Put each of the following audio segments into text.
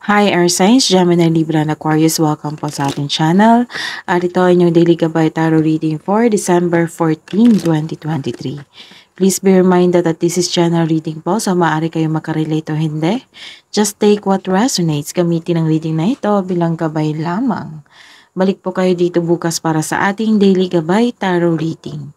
Hi Air Signs, Gemini, Libra, and Aquarius. Welcome po sa ating channel. At ito ay inyong Daily Gabay Tarot Reading for December 14, 2023. Please be reminded that this is general reading po, so maaari kayo makarelate o hindi. Just take what resonates. Gamitin ang reading na ito bilang gabay lamang. Balik po kayo dito bukas para sa ating Daily Gabay Tarot Reading.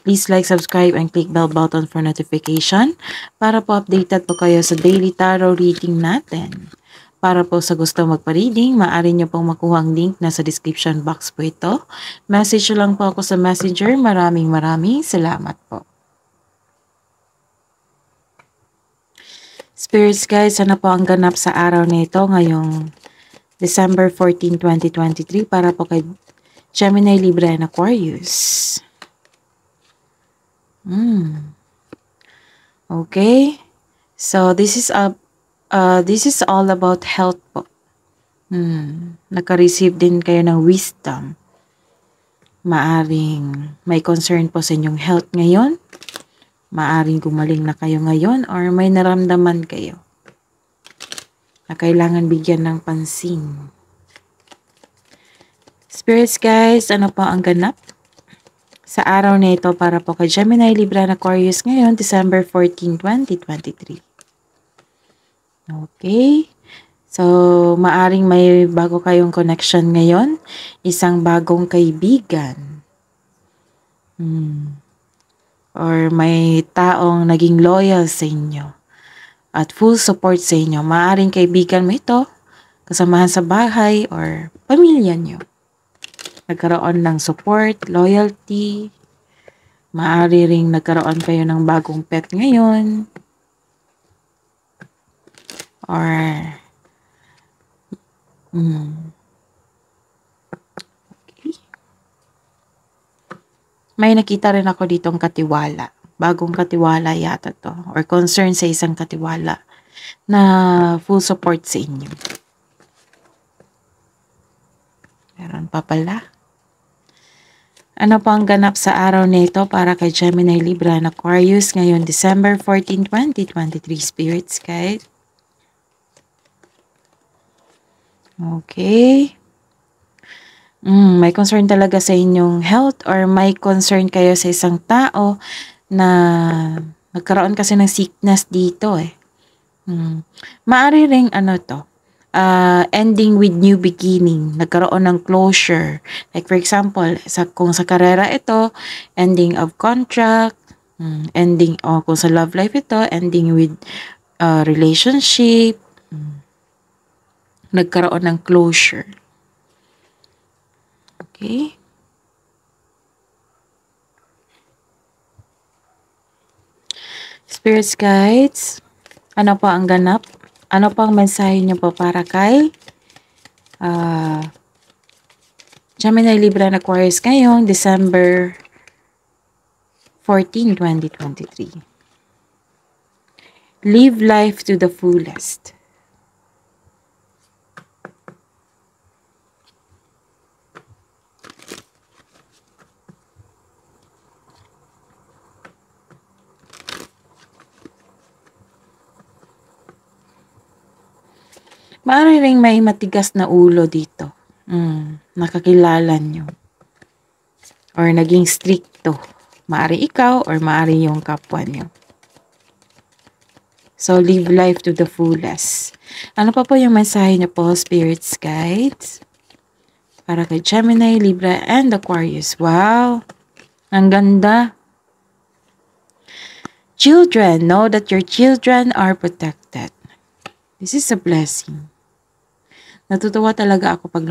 Please like, subscribe, and click bell button for notification para po updated po kayo sa daily tarot reading natin. Para po sa gusto magpa-reading, maaari nyo pong makuha ang link na sa description box po ito. Message lang po ako sa messenger. Maraming salamat po. Spirits guys, ano po ang ganap sa araw na ito ngayong December 14, 2023 para po kay Gemini, Libra, and Aquarius. Okay. So this is all about health po. Naka-receive din kayo ng wisdom. Maaring may concern po sa inyong health ngayon. Maaring gumaling na kayo ngayon or may naramdaman kayo na kailangan bigyan ng pansin. Spirits guys, ano po ang ganap sa araw na ito para po kay Gemini, Libra, and Aquarius ngayon, December 14, 2023. Okay. So, maaring may bago kayong connection ngayon. Isang bagong kaibigan. Or may taong naging loyal sa inyo. At full support sa inyo. Maaring kaibigan mo ito, kasamahan sa bahay, or pamilya nyo. Nagkaroon ng support, loyalty. Maaari ring nagkaroon kayo ng bagong pet ngayon. Or okay. May nakita rin ako ditong katiwala. Bagong katiwala yata to. Or concern sa isang katiwala na full support sa inyo. Meron pa pala. Ano pa ang ganap sa araw na ito para kay Gemini, Libra, and Aquarius ngayon December 14, 2023 spirits guys? Okay. May concern talaga sa inyong health or may concern kayo sa isang tao na nagkaroon kasi ng sickness dito eh. Maari ring ending with new beginning. Nagkaroon ng closure. Like for example, kung sa karera ito, ending of contract, ending, kung sa love life ito, ending with relationship, nagkaroon ng closure. Okay? Spirits guides, ano po ang ganap? Ano po ang mensahe niyo po para kay Gemini, Libra, and Aquarius ngayong December 14, 2023? Live life to the fullest. Maaari ring may matigas na ulo dito. Nakakilala nyo. Or naging stricto. Maaari ikaw or maaari yung kapwa nyo. So, live life to the fullest. Ano pa po yung mensahe nyo po, spirits guides? Para kay Gemini, Libra, and Aquarius. Wow! Ang ganda! Children, know that your children are protected. This is a blessing. Natutuwa talaga ako pag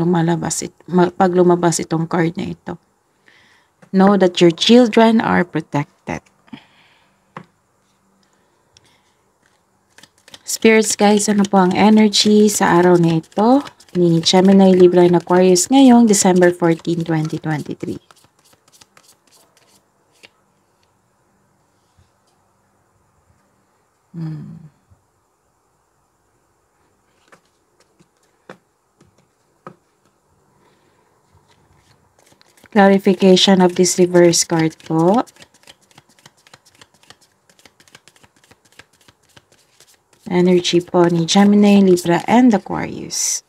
lumabas itong card na ito. Know that your children are protected. Spirits guys, ano po ang energy sa araw na ito ni Gemini, Libra, and Aquarius ngayong December 14, 2023? Clarification of this reverse card po. Energy po ni Gemini, Libra, and Aquarius.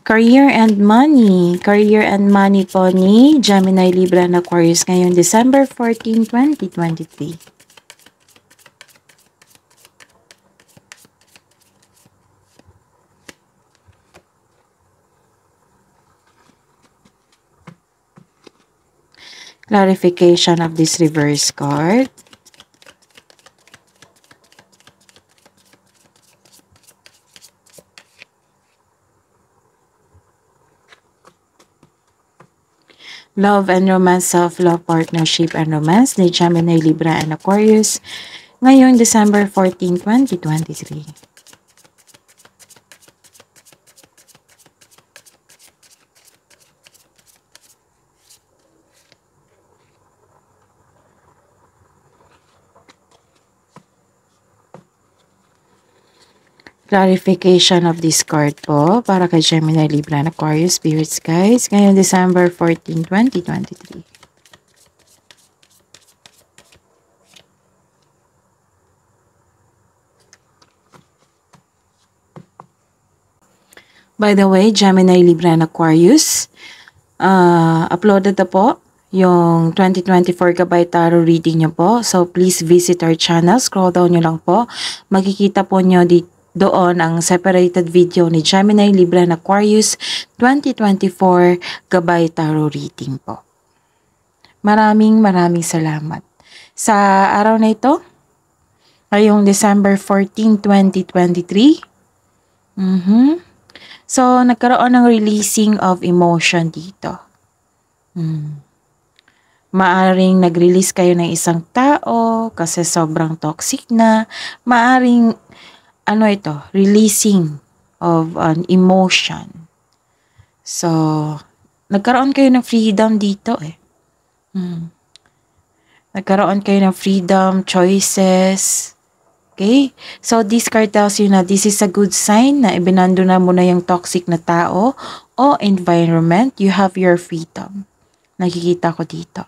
Career and money. Career and money po ni Gemini, Libra, and Aquarius ngayong December 14, 2023. Clarification of this reverse card. Love and romance, self-love, partnership, and romance ni Gemini, Libra, and Aquarius ngayong December 14, 2023. Clarification of this card po para kay Gemini, Libra, and Aquarius spirits guys ngayong December 14, 2023. By the way, Gemini, Libra, and Aquarius, uploaded na po yung 2024 Gabay Tarot reading nyo po. So, please visit our channel. Scroll down nyo lang po. Makikita po nyo doon ang separated video ni Gemini, Libra, and Aquarius 2024 Gabay Tarot reading po. Maraming salamat. Sa araw na ito, ngayong December 14, 2023, so, nagkaroon ng releasing of emotion dito. Maaring nag-release kayo ng isang tao kasi sobrang toxic na. Maaring, releasing of an emotion. So, nagkaroon kayo ng freedom dito eh. Nagkaroon kayo ng freedom, choices. Okay? So, this card tells you na this is a good sign na ibinando na mo na yung toxic na tao o environment. You have your freedom. Nakikita ko dito.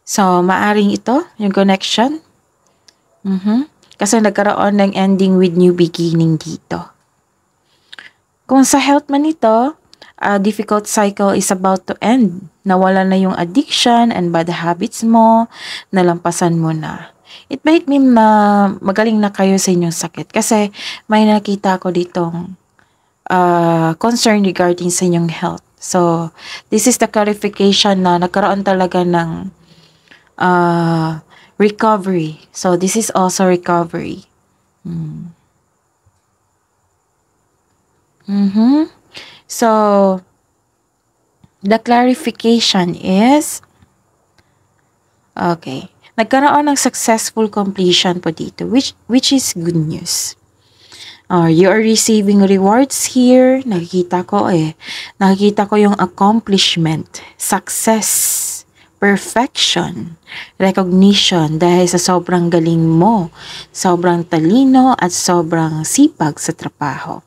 So, maaring ito, yung connection. Kasi nagkaroon ng ending with new beginning dito. Kung sa health man ito, a difficult cycle is about to end. Nawala na yung addiction and bad habits mo, nalampasan mo na. It might mean na magaling na kayo sa inyong sakit. Kasi may nakita ko ditong concern regarding sa inyong health. So, this is the clarification na nagkaroon talaga ng recovery. So, this is also recovery. So, the clarification is, okay, nagkaroon ng successful completion po dito, which is good news. You are receiving rewards here. Nakikita ko yung accomplishment, success, perfection, recognition dahil sa sobrang galing mo, sobrang talino at sobrang sipag sa trabaho.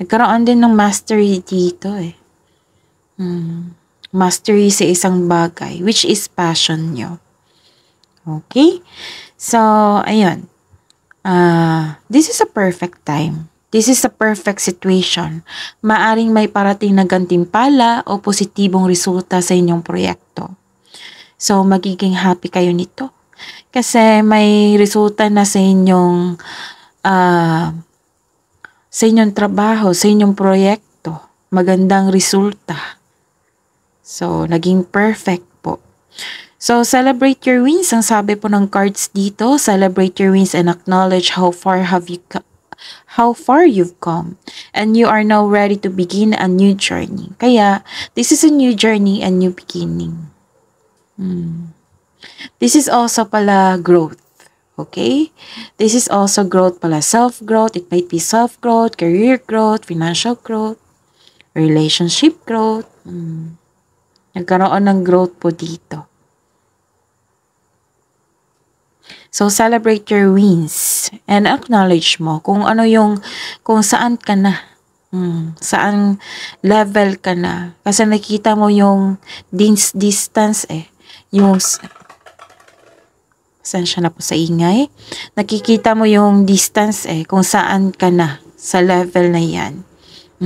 Nagkaroon din ng mastery dito eh. Mastery sa isang bagay, which is passion nyo. Okay? So, ayun. This is a perfect time. This is a perfect situation. Maaring may parating na gantimpala o positibong resulta sa inyong proyekto. So, magiging happy kayo nito. Kasi may resulta na sa inyong trabaho, sa inyong proyekto. Magandang resulta. So, naging perfect po. So, celebrate your wins. Ang sabi po ng cards dito, celebrate your wins and acknowledge how far you've come. And you are now ready to begin a new journey. Kaya, this is a new journey and new beginning. This is also pala growth. Okay? This is also growth pala. Self-growth. It might be self-growth, career growth, financial growth, relationship growth. Nagkaroon ng growth po dito. So, celebrate your wins and acknowledge mo kung saan ka na. Saan level ka na. Kasi nakita mo yung distance Yung, pasensya na po sa ingay. Nakikita mo yung distance kung saan ka na sa level na yan.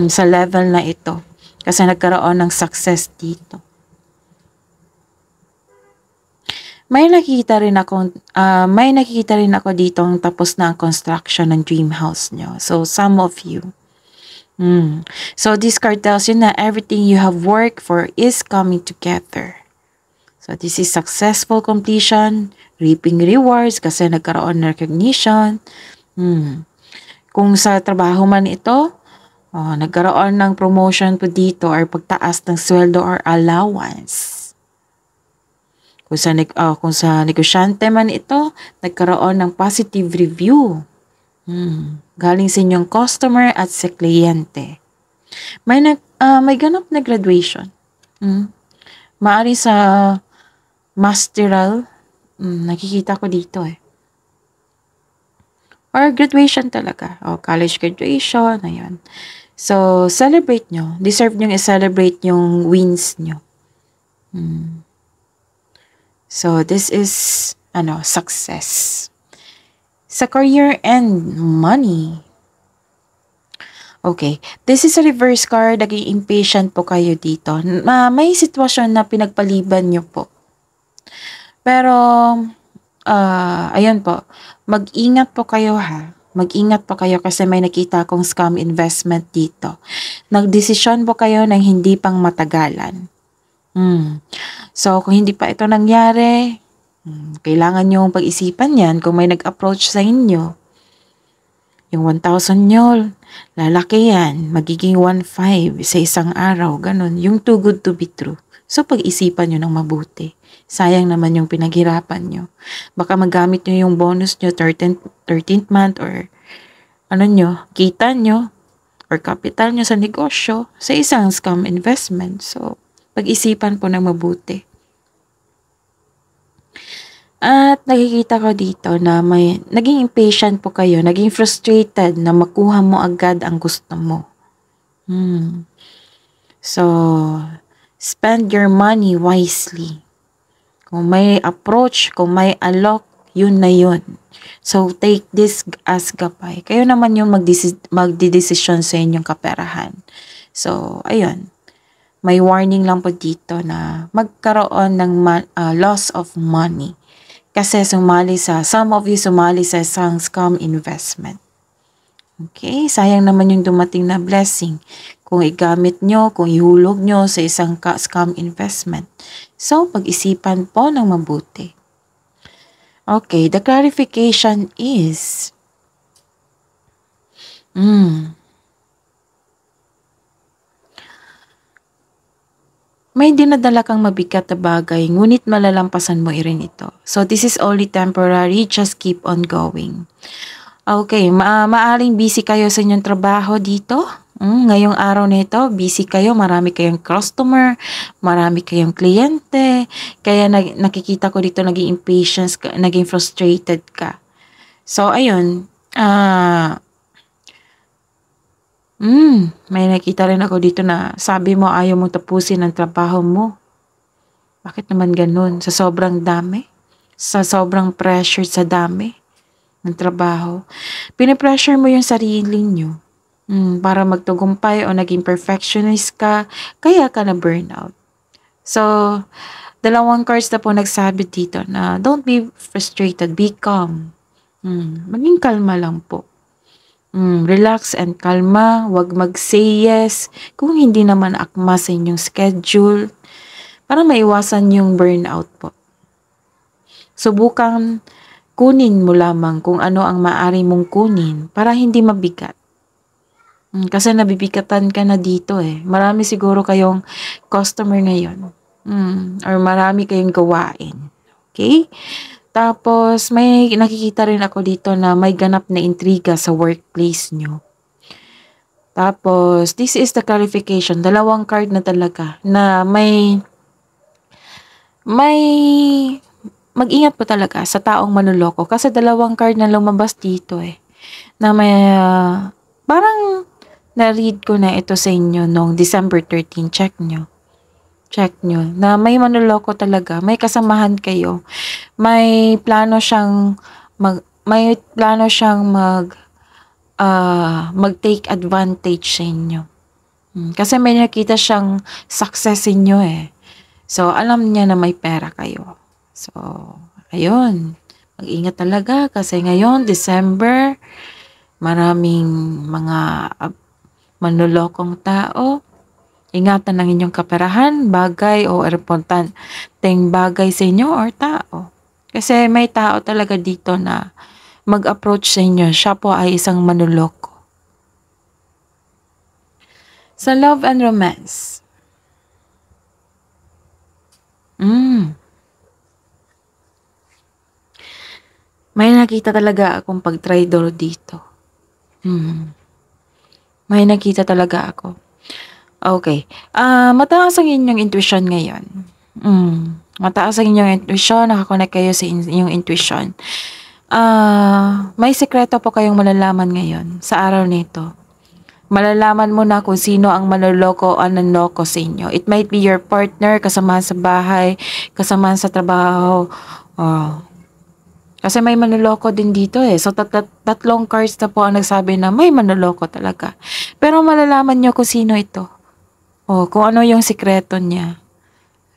Sa level na ito. Kasi nagkaroon ng success dito. May nakikita rin ako ditong tapos na ang construction ng dream house nyo. So, some of you. So, this card tells you na everything you have worked for is coming together. So, this is successful completion, reaping rewards kasi nagkaroon ng recognition. Kung sa trabaho man ito, nagkaroon ng promotion po dito or pagtaas ng sweldo or allowance. Kung sa negosyante man ito, nagkaroon ng positive review. Galing sa inyong customer at sa kliyente. May ganap na graduation. Maari sa masteral, nakikita ko dito Or graduation talaga. College graduation, ayan. So, celebrate nyo. Deserve nyo i-celebrate yung wins nyo. So, this is, success. Sa career and money. Okay. This is a reverse card. Naging impatient po kayo dito. May sitwasyon na pinagpaliban nyo po. Pero, ayun po. Mag-ingat po kayo Mag-ingat po kayo kasi may nakita akong scam investment dito. Nagdesisyon po kayo ng hindi pang matagalan. So, kung hindi pa ito nangyari, kailangan nyo pag-isipan yan kung may nag-approach sa inyo. Yung 1,000 nyo, lalaki yan. Magiging 1,500 sa isang araw. Ganun. Yung too good to be true. So, pag-isipan nyo ng mabuti. Sayang naman yung pinaghirapan nyo. Baka magamit nyo yung bonus nyo 13th month or kita nyo or capital nyo sa negosyo sa isang scam investment. So, pag-isipan po ng mabuti. At nakikita ko dito na naging impatient po kayo, naging frustrated na makuha mo agad ang gusto mo. So, spend your money wisely. Kung may approach, kung may alok, yun na yun. So, take this as gabay. Kayo naman yung magdidesisyon sa inyong kaperahan. So, ayun. May warning lang po dito na magkaroon ng loss of money. Kasi some of you sumali sa isang scam investment. Okay? Sayang naman yung dumating na blessing. Kung igamit nyo, kung ihulog nyo sa isang scam investment. So, pag-isipan po ng mabuti. Okay, the clarification is, may dinadala kang mabigat na bagay, ngunit malalampasan mo rin ito. So, this is only temporary, just keep on going. Okay, maaring busy kayo sa inyong trabaho dito. Ngayong araw na ito, busy kayo, marami kayong customer, marami kayong kliyente, kaya nakikita ko dito naging impatient, naging frustrated ka. So, ayun, may nakita rin ako dito na sabi mo ayaw mong tapusin ang trabaho mo. Bakit naman ganun? Sa sobrang dami? Sa sobrang pressure sa dami ng trabaho? Pinipressure mo yung sarili nyo para magtagumpay o naging perfectionist ka, kaya ka na burnout. So, dalawang cards na po nagsabi dito na don't be frustrated, be calm. Maging kalma lang po. Relax and kalma, wag mag-say yes kung hindi naman akma sa inyong schedule para maiwasan yung burnout po. Subukan kunin mo lamang kung ano ang maaari mong kunin para hindi mabigat. Kasi nabibigatan ka na dito Marami siguro kayong customer ngayon. Or marami kayong gawain. Okay? Tapos, may nakikita rin ako dito na may ganap na intriga sa workplace nyo. Tapos, this is the clarification. Dalawang card na talaga na may mag-ingat po talaga sa taong manuloko. Kasi dalawang card na lumabas dito Na may parang na-read ko na ito sa inyo noong December 13. Check nyo. Check nyo. Na may manloloko talaga. May kasamahan kayo. May plano siyang mag-take advantage sa inyo. Kasi may nakita siyang success sa inyo eh. So, alam niya na may pera kayo. So, ayun. Mag-ingat talaga kasi ngayon, December, maraming mga manlolokong tao. Ingatan ang inyong kaperahan, bagay o importanteng bagay sa inyo or tao. Kasi may tao talaga dito na mag-approach sa inyo. Siya po ay isang manloloko. Sa love and romance. May nakita talaga akong pag-traitor dito. May nakita talaga ako. Okay. Mataas ang inyong intuition ngayon. Mataas ang inyong intuition. Nakakonect kayo sa inyong intuition. May sekreto po kayong malalaman ngayon sa araw nito. Malalaman mo na kung sino ang manloloko o nanloko sa inyo. It might be your partner, kasamahan sa bahay, kasamahan sa trabaho. Kasi may manloloko din dito eh. So, tatlong cards na po ang nagsabi na may manloloko talaga. Pero malalaman nyo kung sino ito. Kung ano yung sikreto niya.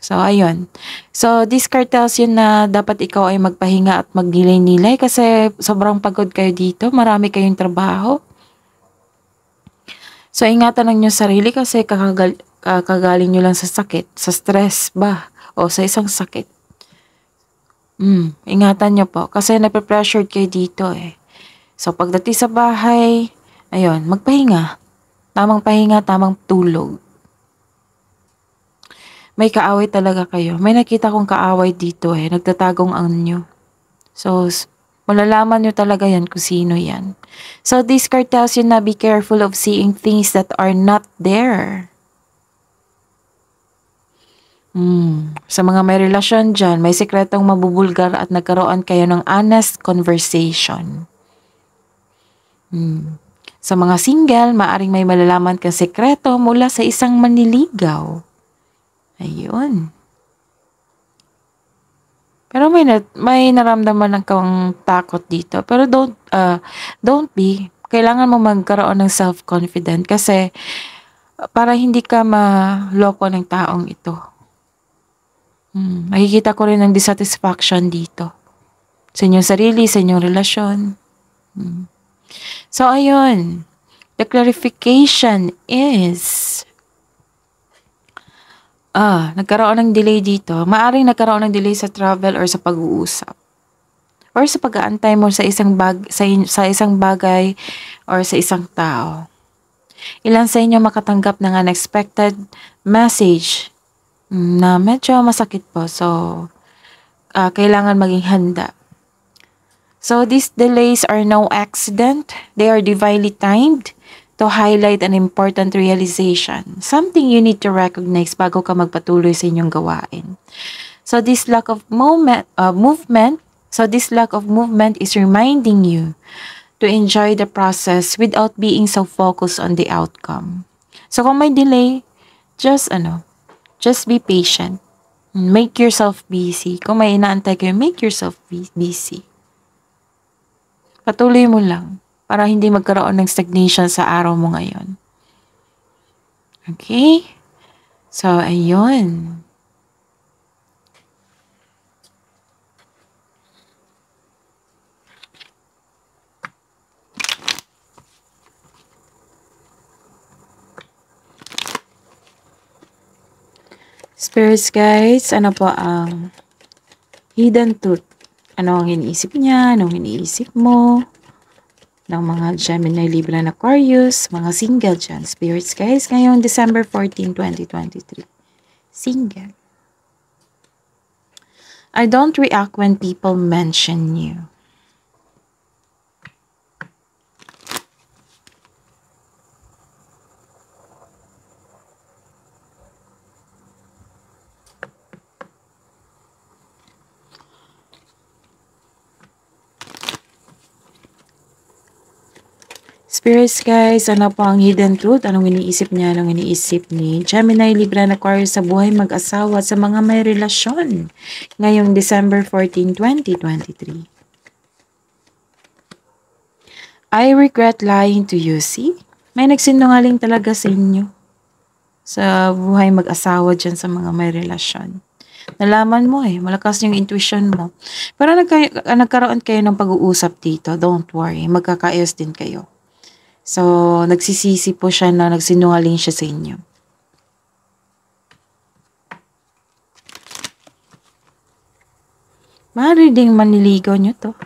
So, ayun. So, this card tells you na dapat ikaw ay magpahinga at magnilay-nilay kasi sobrang pagod kayo dito. Marami kayong trabaho. So, ingatan lang nyo sarili kasi kakagaling nyo lang sa sakit. Sa stress ba? O sa isang sakit. Ingatan nyo po. Kasi nape-pressured kayo dito eh. So, pagdating sa bahay, ayun, magpahinga. Tamang pahinga, tamang tulog. May kaaway talaga kayo. May nakita kong kaaway dito eh. Nagtatagong ang nyo. So, malalaman nyo talaga yan kung sino yan. So, this card tells you na be careful of seeing things that are not there. Sa mga may relasyon dyan, may sekretong mabubulgar at nagkaroon kayo ng honest conversation. Sa mga single, maaring may malalaman kang sekreto mula sa isang manliligaw. Ayun. Pero may naramdaman kang takot dito. Pero don't be. Kailangan mo magkaroon ng self-confident kasi para hindi ka maloko ng taong ito. Makikita ko rin ng dissatisfaction dito. Sa inyong sarili, sa inyong relasyon. So, ayun. The clarification is nagkaroon ng delay dito. Maaring nagkaroon ng delay sa travel or sa pag-uusap. Or sa pag-aantay mo sa isang bagay or sa isang tao. Ilan sa inyo makatanggap ng unexpected message na medyo masakit po. So, kailangan maging handa. So, these delays are no accident. They are divinely timed to highlight an important realization. Something you need to recognize bago ka magpatuloy sa inyong gawain. So, this lack of movement is reminding you to enjoy the process without being so focused on the outcome. So, kung may delay, just be patient. Make yourself busy. Kung may inaantay kayo, make yourself busy. Patuloy mo lang para hindi magkaroon ng stagnation sa araw mo ngayon. Okay? So, ayun. Spirits guys, ano po ang hidden truth? Ano ang iniisip niya? Ano ang iniisip mo? Ng mga Gemini, Libra, and Aquarius, mga single dyan. Spirits guys, ngayong December 14, 2023. Single. I don't react when people mention you. Spirits guys, ano po ang hidden truth? Anong iniisip niya? Anong iniisip ni Gemini, Libra, and Aquarius sa buhay mag-asawa at sa mga may relasyon ngayong December 14, 2023? I regret lying to you. See? May nagsinungaling talaga sa inyo. Sa buhay mag-asawa dyan sa mga may relasyon. Nalaman mo malakas yung intuition mo. Pero nagkaroon kayo ng pag-uusap dito. Don't worry, magkakaayos din kayo. So, nagsisisi po siya na nagsinungaling siya sa inyo. Maaari ding maniligaw nyo to.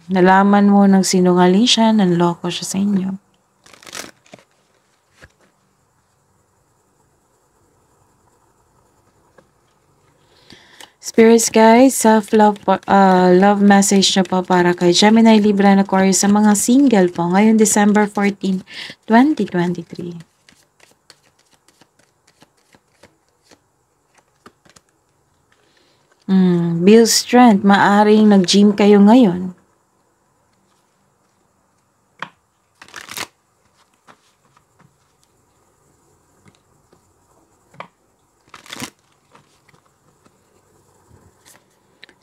Nalaman mo nagsinungaling siya, nanloko siya sa inyo. Spirits guys, self-love love message nyo po para kay Gemini, Libra, and Aquarius sa mga single po ngayong December 14, 2023. Build strength. Maaring nag-gym kayo ngayon.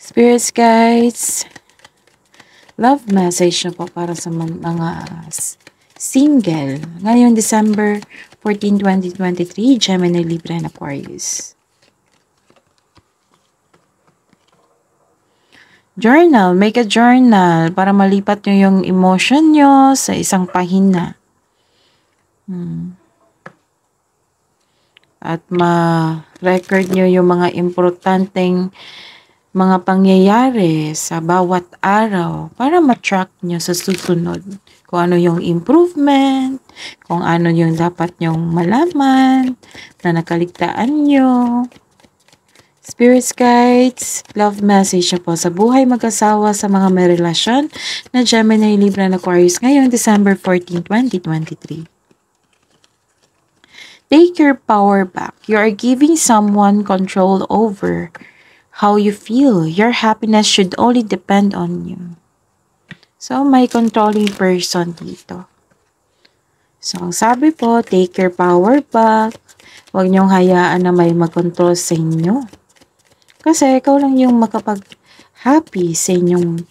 Spirits guys, love message na po para sa mga single ngayong December 14, 2023, Gemini, Libra, and Aquarius. Journal, make a journal para malipat nyo yung emotion nyo sa isang pahina. At ma-record nyo yung mga importanteng mga pangyayari sa bawat araw para ma-track nyo sa susunod kung ano yung improvement, kung ano yung dapat nyong malaman na nakaligtaan nyo. Spirits guides, love message po sa buhay mag-asawa sa mga may relasyon na Gemini, Libra, and Aquarius ngayong December 14, 2023. Take your power back. You are giving someone control over how you feel. Your happiness should only depend on you. So, may controlling person dito. So, ang sabi po, take your power back. Huwag niyong hayaan na may mag-control sa inyo. Kasi, ikaw lang yung makapag-happy sa inyong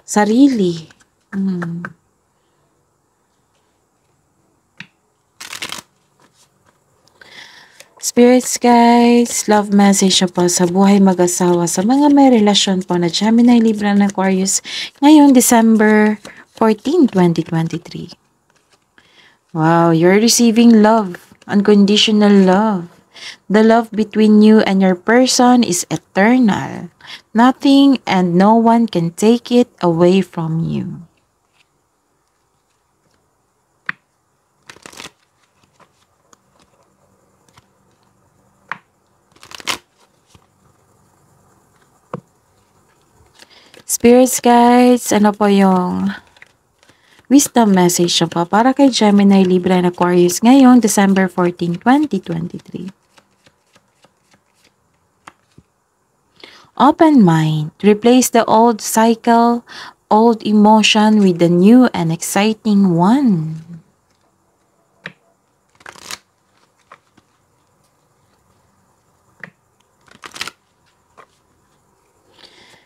sarili. Spirits guys, love message po sa buhay mag-asawa sa mga may relasyon po na Gemini, Libra, and Aquarius ngayong December 14, 2023. Wow, you're receiving love, unconditional love. The love between you and your person is eternal. Nothing and no one can take it away from you. Spirits guides, ano po yung wisdom message po para kay Gemini, Libra, and Aquarius ngayong December 14, 2023. Open mind. Replace the old cycle, old emotion with the new and exciting one.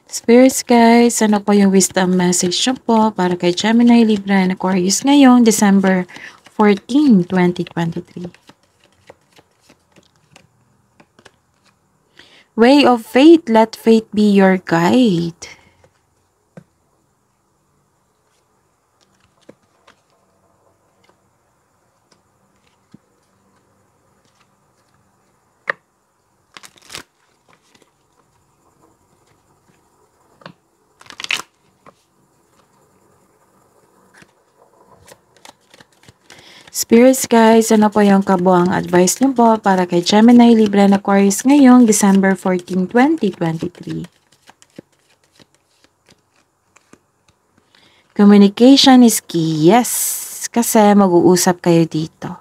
Spirits guys, ano po yung wisdom message nyo po para kay Gemini, Libra, and Aquarius ngayong December 14, 2023. Way of faith, let faith be your guide. Spirits guys, ano po yung kabuang advice nyo po para kay Gemini, Libra, and Aquarius ngayong December 14, 2023? Communication is key. Yes, kasi mag-uusap kayo dito.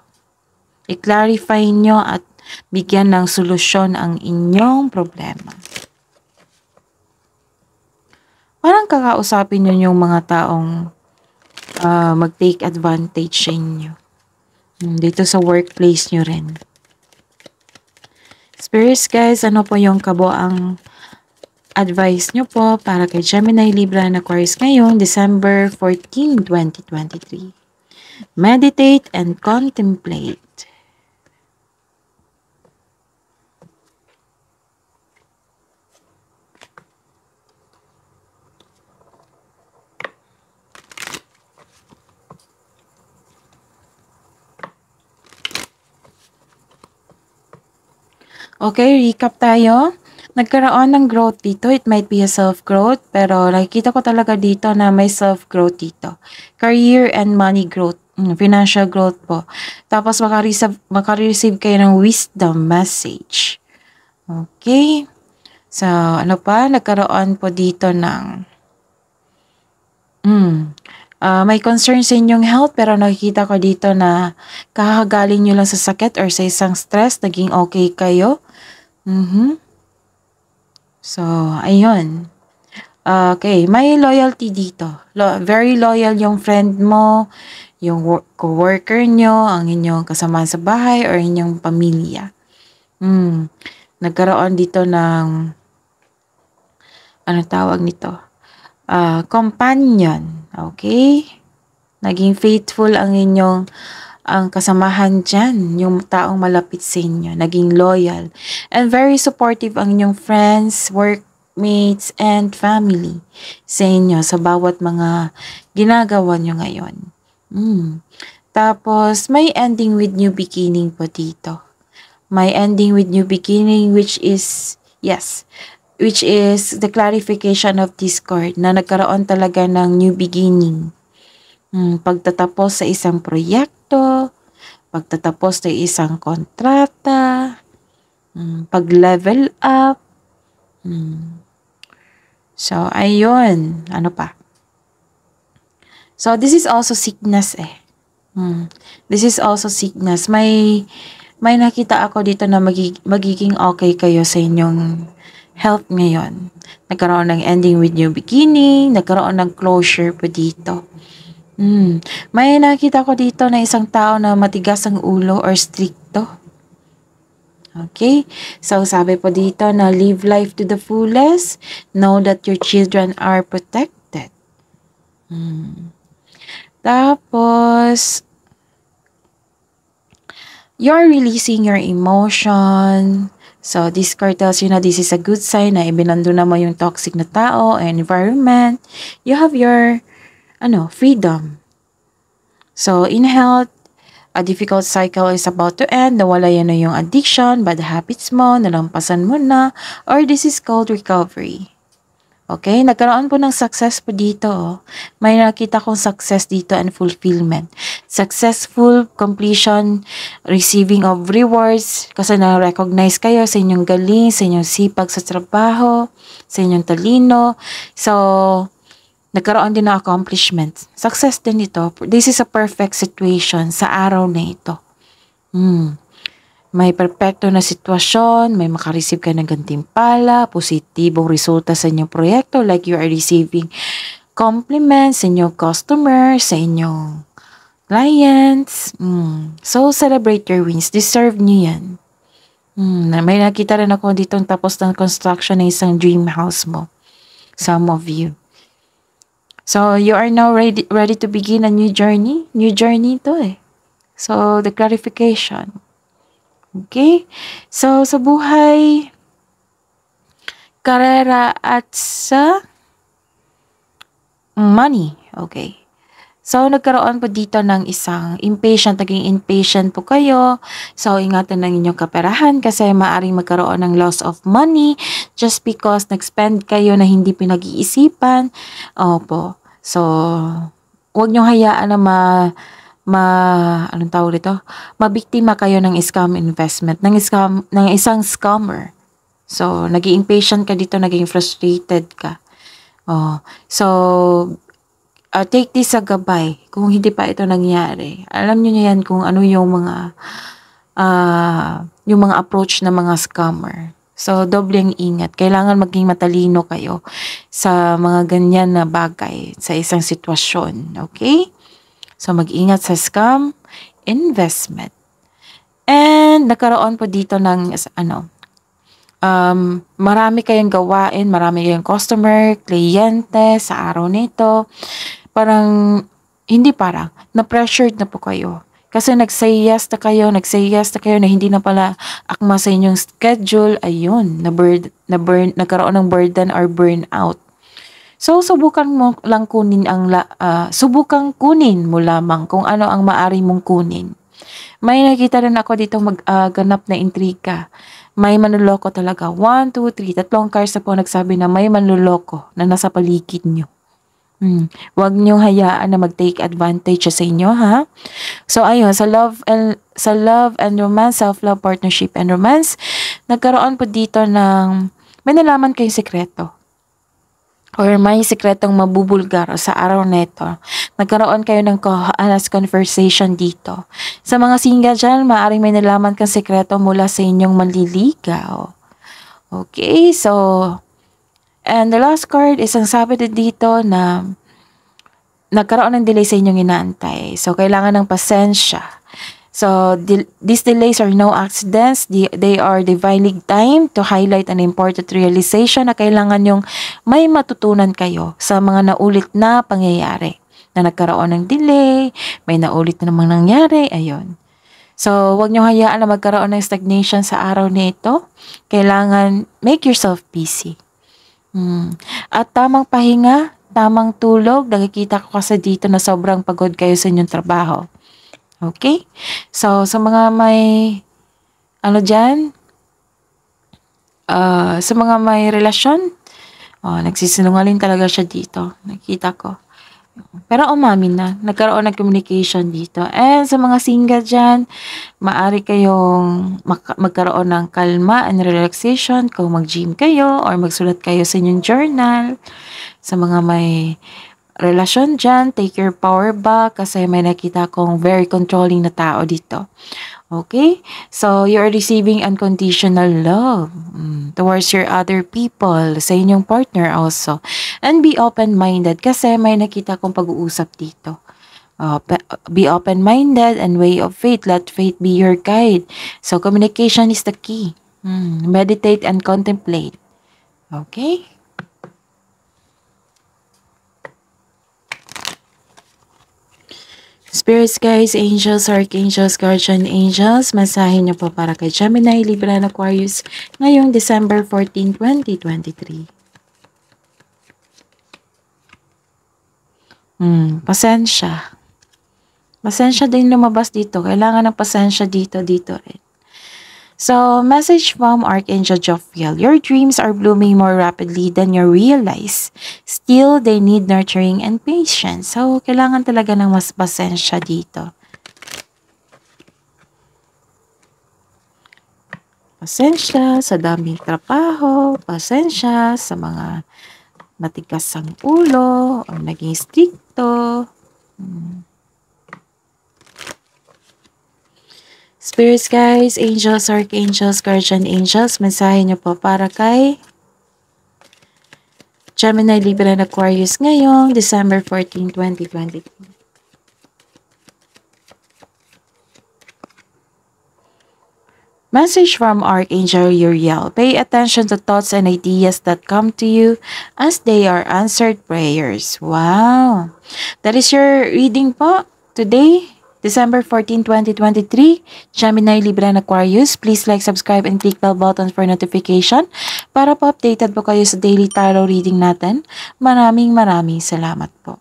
I-clarify nyo at bigyan ng solusyon ang inyong problema. Parang kakausapin nyo yung mga taong mag-take advantage sa inyo. Dito sa workplace nyo rin. Spirits guys, ano po yung kabuang advice nyo po para kay Gemini, Libra, and Aquarius ngayong December 14, 2023? Meditate and contemplate. Okay, recap tayo. Nagkaroon ng growth dito. It might be a self-growth, pero nakikita ko talaga dito na may self-growth dito. Career and money growth. Financial growth po. Tapos makareceive kayo ng wisdom message. Okay. So, ano pa? Nagkaroon po dito ng may concern sa inyong health, pero nakikita ko dito na kakagaling nyo lang sa sakit or sa isang stress, naging okay kayo. So, ayun. Okay, may loyalty dito. Very loyal yung friend mo, yung co-worker nyo, ang inyong kasama sa bahay or inyong pamilya. Nagkaroon dito ng, ano tawag nito? Companion. Okay? Naging faithful ang inyong ang kasamahan dyan, yung taong malapit sa inyo, naging loyal. And very supportive ang inyong friends, workmates, and family sa inyo, sa bawat mga ginagawa nyo ngayon. Tapos, may ending with new beginning po dito. May ending with new beginning which is the clarification of discord na nagkaroon talaga ng new beginning. Pagtatapos sa isang proyekto, pagtatapos sa isang kontrata, pag-level up. So, ayun. Ano pa? So, this is also sickness eh. This is also sickness. May nakita ako dito na magiging okay kayo sa inyong health ngayon. Nagkaroon ng ending with new beginning, nagkaroon ng closure po dito. May nakita ko dito na isang tao na matigas ang ulo or stricto. Okay? So, sabi po dito na live life to the fullest. Know that your children are protected. Tapos, you're releasing your emotion. So, this card tells you na this is a good sign na ibinando na mo yung toxic na tao and environment. You have your freedom. So, in health, a difficult cycle is about to end. Nawala yan na yung addiction, bad habits mo, nalampasan mo na, or this is called recovery. Okay? Nagkaroon po ng success po dito. May nakita kong success dito and fulfillment. Successful completion, receiving of rewards, kasi na-recognize kayo sa inyong galing, sa inyong sipag sa trabaho, sa inyong talino. So, nagkaroon din ng accomplishment. Success din ito. This is a perfect situation sa araw na ito. May perfecto na sitwasyon, may makareceive ka ng gantimpala, positibong resulta sa inyong proyekto, like you are receiving compliments sa inyong customers, sa inyong clients. So, celebrate your wins. Deserve nyo yan. May nakita rin ako dito tapos ng construction ng isang dream house mo. Some of you. So, you are now ready to begin a new journey. New journey ito eh. So, the clarification. Okay? So, sa buhay, karera at sa money. Okay. So, nagkaroon po dito ng isang naging impatient po kayo. So, ingatan ng inyong kaperahan kasi maaaring magkaroon ng loss of money just because nag-spend kayo na hindi pinag-iisipan. Opo. So, huwag niyong hayaan na mabiktima kayo ng scam investment, ng isang scammer. So, naging impatient ka dito, naging frustrated ka. So, take this sa gabay kung hindi pa ito nangyari. Alam niyo yan kung ano yung mga approach ng mga scammer. So, dobleng ingat. Kailangan maging matalino kayo sa mga ganyan na bagay sa isang sitwasyon. Okay? So, mag-ingat sa scam investment. And nagkaroon po dito ng marami kayong gawain, marami kayong customer, kliyente sa araw nito. Parang, hindi parang, na-pressured na po kayo. Kasi nag-say yes na kayo na hindi na pala akma sa inyong schedule. Ayun, nagkaroon ng burden or burnout. So, subukan kunin mo lamang kung ano ang maari mong kunin. May nakita rin ako dito ganap na intriga. May manloloko talaga. 1, 2, 3. Tatlong cards na po nagsabi na may manloloko na nasa paligid nyo. Huwag niyong hayaan na mag-take advantage sa inyo, ha? So, ayun, sa love and romance, self-love, partnership and romance, nagkaroon po dito ng may nalaman kayong sekreto. Or may sekretong mabubulgar sa araw neto. Nagkaroon kayo ng honest conversation dito. Sa mga single dyan, maaaring may nalaman kang sekreto mula sa inyong manliligaw. Okay, so, and the last card is ang sabi dito na nagkaroon ng delay sa inyong inaantay. So, kailangan ng pasensya. So, these delays are no accidents. They are divinely timed to highlight an important realization na kailangan yung may matutunan kayo sa mga naulit na pangyayari. Na nagkaroon ng delay, may naulit na namang nangyari, ayun. So, huwag niyo hayaan na magkaroon ng stagnation sa araw nito. Kailangan make yourself busy. At tamang pahinga, tamang tulog, nakikita ko kasi dito na sobrang pagod kayo sa inyong trabaho. Okay? So, sa mga may, sa mga may relasyon, nagsisinungaling talaga siya dito. Nakita ko. Pero umamin na, nagkaroon ng communication dito. And sa mga single dyan, maaari kayong magkaroon ng kalma and relaxation kung mag-gym kayo or magsulat kayo sa inyong journal. Sa mga may relasyon dyan, take your power back kasi may nakita kong very controlling na tao dito. Okay? So, you're receiving unconditional love towards your other people, sa inyong partner also. And be open-minded kasi may nakita kong pag-uusap dito. Be open-minded and way of faith. Let faith be your guide. So, communication is the key. Meditate and contemplate. Okay? Spirits, guys, angels, archangels, guardian angels, masahe niyo po para kay Gemini, Libra, and Aquarius ngayong December 14, 2023. Pasensya. Pasensya din lumabas dito. Kailangan ng pasensya dito rin. So, message from Archangel Jophiel. Your dreams are blooming more rapidly than you realize. Still, they need nurturing and patience. So, kailangan talaga ng mas pasensya dito. Pasensya sa daming trabaho. Pasensya sa mga matigas ang ulo o naging stricto. Spirits, guys, angels, archangels, guardian angels, mensahe niyo po para kay Gemini, Libra, and Aquarius ngayong December 14, 2023. Message from Archangel Uriel. Pay attention to thoughts and ideas that come to you as they are answered prayers. Wow! That is your reading po today, December 14, 2023, Gemini, Libra, and Aquarius. Please like, subscribe, and click bell button for notification para po updated po kayo sa daily tarot reading natin. Maraming salamat po.